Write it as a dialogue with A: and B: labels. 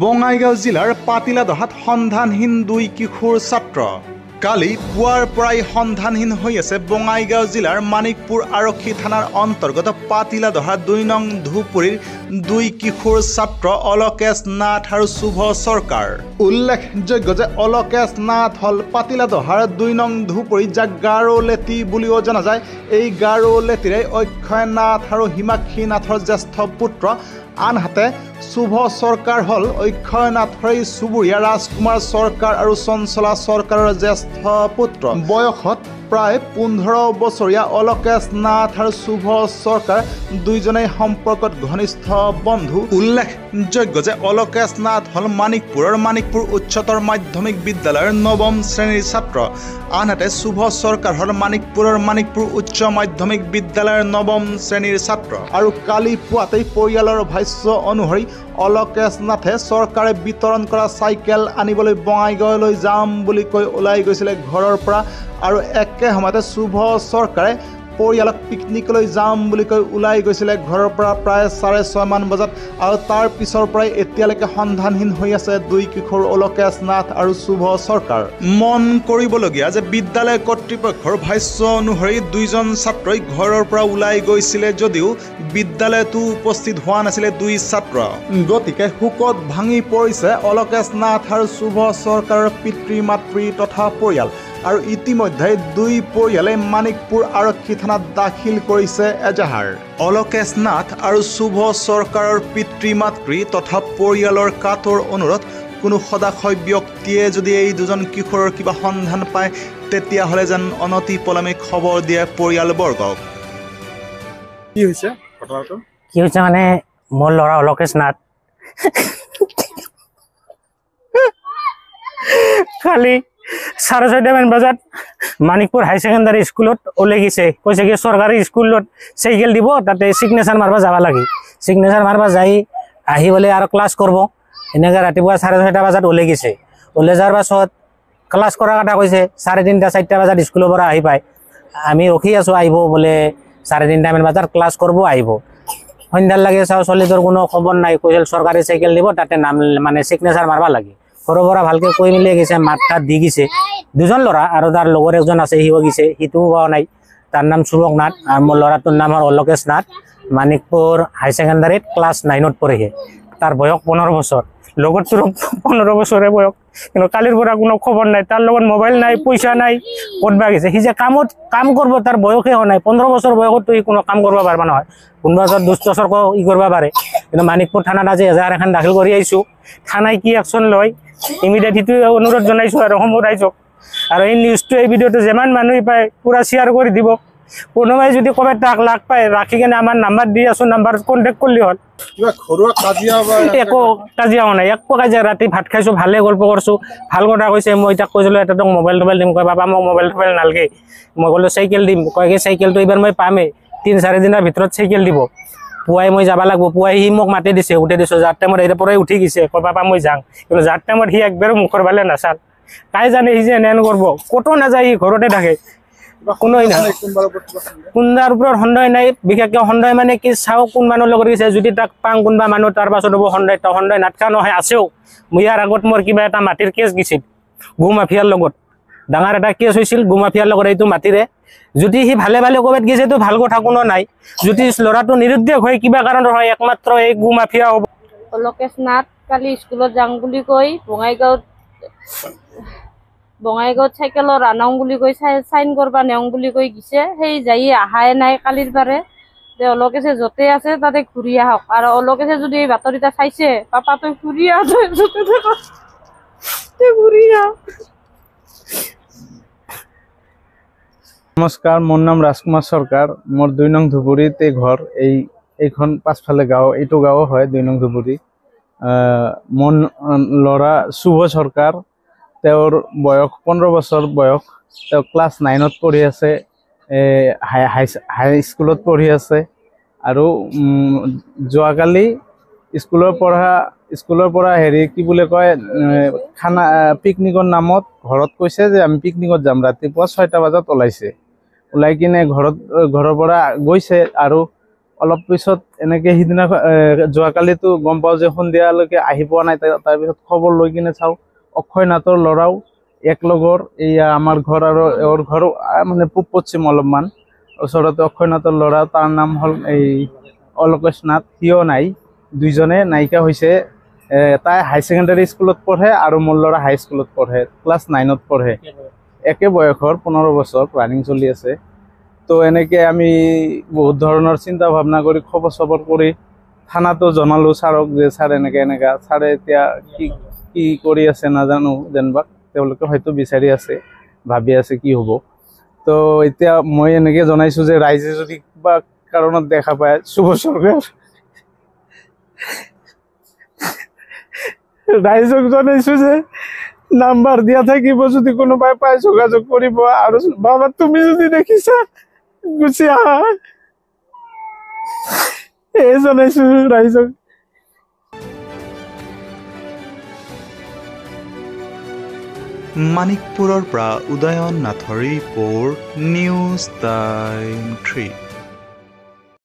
A: বঙাইগাঁও জিলাৰ পাতিলাদহাত সন্ধানহীন 2 কিশোৰ ছাত্ৰ কালি পুৱাৰ পৰাই সন্ধানহীন হৈ আছে বঙাইগাঁও জিলাৰ মানিকপুৰ আৰক্ষী থানাৰ অন্তৰ্গত পাতিলাদহাৰ 2 নং ধুপুৰীৰ 2 কিশোৰ ছাত্ৰ অলকেশ নাথ আৰু শুভ চৰকাৰ। উল্লেখযোগ্য যে অলকেশ নাথ হল পাতিলাদহাৰ 2 নং ধুপুৰী যাক গাৰো লেটি বুলিও জনা যায়। এই গাৰো লেটিৰে অক্ষয় নাথ আৰু হিমাক্ষী নাথৰ জ্যেষ্ঠ পুত্ৰ। আনহাতে শুভ চৰকাৰ হল অক্ষয় নাথৰ চুবুৰীয়া ৰাজকুমাৰ চৰকাৰ আৰু চঞ্চলা চৰকাৰৰ জ্যেষ্ঠ পুত্ৰ। বয়সত প্ৰায় 15 বছৰীয়া অলকেশ নাথ আৰু শুভ চৰকাৰ দুইজনেই সম্পৰ্কত ঘনিষ্ঠ বন্ধু। উল্লেখযোগ্য যে অলকেশ নাথ হল মানিকপুৰ উচ্চতৰ মাধ্যমিক বিদ্যালয়ৰ 9ম শ্ৰেণীৰ ছাত্ৰ। আনহাতে শুভ চৰকাৰ হল মানিকপুৰ উচ্চ মাধ্যমিক বিদ্যালয়ৰ 9ম শ্ৰেণীৰ ছাত্ৰ। আৰু কালি পুৱাতেই পৰিয়ালৰ ভাষ্য অনুসৰি অলকেশ নাথে চৰকাৰে বিতৰণ কৰা চাইকেল আনিবলৈ বঙাইগাঁৱলৈ যাম বুলি কৈ ওলাই গৈছিলে ঘৰৰ পৰা। আৰু একে সময়তে শুভ চৰকাৰে পৰিয়ালক পিকনিকলৈ যাম বুলি কৈ ওলাই গৈছিলে ঘৰৰ পৰা প্ৰায় 6:30 মান বজাত। আৰু তাৰ পিছৰ পৰাই এতিয়ালৈকে সন্ধানহীন হৈ আছে 2 কিশোৰ অলকেশ নাথ আৰু শুভ চৰকাৰ। মন কৰিবলগীয়া যে বিদ্যালয় কৰ্তৃপক্ষৰ ভাষ্য অনুসৰি 2জন ছাত্ৰই ঘৰৰ পৰা ওলাই গৈছিলে যদিও বিদ্যালয়তো উপস্থিত হোৱা নাছিলে 2 ছাত্ৰ। গতিকে শোকত ভাঙি পৰিছে অলকেশ নাথ আৰু শুভ চৰকাৰৰ পিতৃ মাতৃ তথা পৰিয়াল। আৰু ইতিমধ্যে 2 পৰিয়ালে মানিকপুৰ আৰক্ষী থানাত দাখিল কৰিছে এজাহাৰ। অলকেশ নাথ আৰু শুভ চৰকাৰৰ পিতৃ মাতৃ তথা পৰিয়ালৰ কাতৰ অনুৰোধ কোনো সদাশয় ব্যক্তিয়ে যদি এই 2জন কিশোৰৰ কিবা সন্ধান পায় তেতিয়াহ'লে যেন অনতি পলমে খবৰ দিয়ে পৰিয়ালবৰ্গক।
B: কি হৈছে ঘটনাটো?
C: কি হৈছে মানে মোৰ ল'ৰা অলকেশ নাথ কালি 6:30 মান বজাত মানিকপুৰ হাই ছেকেণ্ডাৰী স্কুলত ওলাই গৈছে। কৈছে কি চৰকাৰী স্কুলত চাইকেল দিব, তাতে চিগনেচাৰ মাৰবা যাব লাগে। চিগনেচাৰ মাৰবা যাই আহি বোলে আৰু ক্লাছ কৰিব। এনেকৈ ৰাতিপুৱা 6:30 বজাত ওলাই গৈছে। ওলাই যোৱাৰ পাছত ক্লাছ কৰাৰ কথা কৈছে। 3:30-4 বজাত স্কুলৰ পৰা আহি পায়। আমি ৰখি আছোঁ, আহিব বোলে 3:30 মান বজাত ক্লাছ কৰিব আহিব। সন্ধ্যাৰ লাগে চাওঁ ছোৱালীটোৰ কোনো খবৰ নাই। কৈছিল চৰকাৰী চাইকেল দিব, তাতে নাম মানে চিগনেচাৰ মাৰবা লাগে। সৰুৰ পৰা ভালকৈ কৈ মিলি গৈছে, মাত তাত দি গৈছে। 2জন ল'ৰা আৰু তাৰ লগৰ একজন আছে, সিও গৈছে, সিটোও পোৱা নাই। তাৰ নাম শুভক নাথ আৰু মোৰ ল'ৰাটোৰ নাম হ'ল অলকেশ নাথ। মানিকপুৰ হাই ছেকেণ্ডাৰীত ক্লাছ 9ত পঢ়ে। তাৰ বয়স 15 বছৰ। লগৰটোৰ 15 বছৰে বয়স, কিন্তু কালিৰ পৰা কোনো খবৰ নাই। তাৰ লগত মোবাইল নাই, পইচা নাই, ক'তবা গৈছে। সি যে কাম কৰিব তাৰ বয়সে হোৱা নাই। 15 বছৰ বয়সতো সি কোনো কাম কৰিব পাৰিব নহয়। কোনোবা দুষ্ট চৰ্ক ই কৰিব পাৰে। কিন্তু মানিকপুৰ থানাত আজি এজাহাৰ এখন দাখিল কৰি আহিছোঁ। থানাই কি একশ্যন লয় ইমিডিয়েট সিটো অনুৰোধ জনাইছোঁ আৰু সমুদাইছোঁ। আৰু এই নিউজটো, এই ভিডিঅ'টো যিমান মানুহে পায় পুৰা শ্বেয়াৰ কৰি দিব। কোনোবাই যদি ক'ৰবাত তাক লাগ পায় ৰাখি কিনে আমাৰ নাম্বাৰ দি আছোঁ, নাম্বাৰত কণ্টেক্ট কৰিলে হ'ল।
B: কিবা ঘৰুৱা কাজিয়া বা
C: একো কাজিয়া হোৱা নাই, একো কাজিয়া। ৰাতি ভাত খাইছোঁ, ভালে গল্প কৰিছোঁ, ভাল কথা কৈছে। মই তাক কৈছিলোঁ এটা তোক মোবাইল দিম। কয় বাবা মোক মোবাইল নালাগে। মই ক'লোঁ চাইকেল দিম। কয় কি চাইকেলটো এইবাৰ মই পামেই, 3-4 দিনৰ ভিতৰত চাইকেল দিব। পুৱাই মই যাব লাগিব। পুৱাই সি মোক মাতি দিছে, উঠাই দিছোঁ। যাৰ টাইমত ইয়াৰ পৰাই উঠি গৈছে, কয় বাবা মই যাম। কিন্তু যাৰ টাইমত সি একবাৰো মুখৰ ফালে নাচাল। কাই জানে সি যে এনে কৰিব, ক'তো নাযায়, সি ঘৰতে থাকে। কোনোই নাই, কোনবাৰ ওপৰত সন্দেহ নাই। বিশেষকৈ সন্দেহ মানে কি চাওঁ কোন মানুহৰ লগত গৈছে। যদি তাক পাওঁ কোনোবা মানুহ, তাৰ পাছত হ'ব সন্দেহ নাটকা নহয়, আছেও। মই ইয়াৰ আগত মোৰ কিবা এটা মাটিৰ কেছ গৈছিল গো মাফিয়াৰ লগত। ডাঙৰ এটা কেছ হৈছিল গো মাফিয়াৰ লগত এইটো মাটিৰে। যদি সি ভালে ক'ৰবাত গৈছেতো ভাল কথা কোনো নাই। যদি ল'ৰাটো নিৰুদ্দেশ হয় কিবা কাৰণত হয়, একমাত্ৰ এই গো মাফিয়া হ'ব।
D: অলকেশ নাথ কালি স্কুলত যাওঁ বুলি কৈ বঙাইগাঁৱত চাইকেলত আনাওঁ বুলি কৈ চাইন কৰবা নেওঁ বুলি কৈ গৈছে। সেই যাই অহাই নাই কালিৰ পাৰে। অলকেশে য'তে আছে তাতে ঘূৰি আহক। আৰু অলকেশে যদি এই বাতৰিটা চাইছে, পাপা তই ঘূৰি আহ, ঘূৰি আহ।
E: নমস্কাৰ, মোৰ নাম ৰাজকুমাৰ চৰকাৰ। মোৰ 2 নং ধুবুৰীতে ঘৰ। এইখন পাছফালে গাঁও, এইটো গাঁও হয় 2 নং ধুবুৰী। মোৰ ল'ৰা শুভ চৰকাৰ, তেওঁৰ বয়স 15 বছৰ বয়স। তেওঁ ক্লাছ 9ত পঢ়ি আছে, হাই স্কুলত পঢ়ি আছে। আৰু যোৱাকালি স্কুলৰ পৰা হেৰি কি বুলি কয় খানা পিকনিকৰ নামত ঘৰত কৈছে যে আমি পিকনিকত যাম। ৰাতিপুৱা 6টা বজাত ওলাইছে। ওলাই কিনে ঘৰৰ পৰা গৈছে আৰু অলপ পিছত এনেকে সিদিনা যোৱাকালিতো গম পাওঁ যে সন্ধিয়ালৈকে আহি পোৱা নাই, তাৰপিছত খবৰ লৈ কিনে চাওঁ অক্ষয় নাথৰ ল'ৰাও এক লগৰ এইয়া আমাৰ ঘৰ আৰু এওঁৰ ঘৰ মানে পূব পশ্চিম অলপমান ওচৰতে অক্ষয় নাথৰ ল'ৰা, তাৰ নাম হ'ল এই অলকেশ নাথ, সিও নাই। দুইজনে নায়িকা হৈছে। তাই হাই ছেকেণ্ডাৰী স্কুলত পঢ়ে আৰু মোৰ ল'ৰা হাই স্কুলত পঢ়ে, ক্লাছ 9ত পঢ়ে। একে বয়সৰ 15 বছৰ ৰানিং চলি আছে। তো এনেকে আমি বহুত ধৰণৰ চিন্তা ভাৱনা কৰি খবৰ চবৰ কৰি থানাতো জনালোঁ ছাৰক যে ছাৰ এনেকা ছাৰে এতিয়া কি কৰি আছে নাজানো, যেনিবা তেওঁলোকে হয়তো বিচাৰি আছে, ভাবি আছে কি হ'ব। তো এতিয়া মই এনেকে জনাইছোঁ যে ৰাইজে যদি কিবা কাৰণত দেখা পায় শুভ চৰকাৰ ৰাইজক জনাইছোঁ যে নাম্বাৰ দিয়া থাকিব, যদি কোনোবাই পায় যোগাযোগ কৰিব। আৰু বাবা তুমি যদি দেখিছা গুচি আহা, এই জনাইছোঁ ৰাইজক।
A: মানিকপুৰৰ পৰা উদয়ন নাথৰ ৰিপৰ্ট, নিউজ টাইম 3।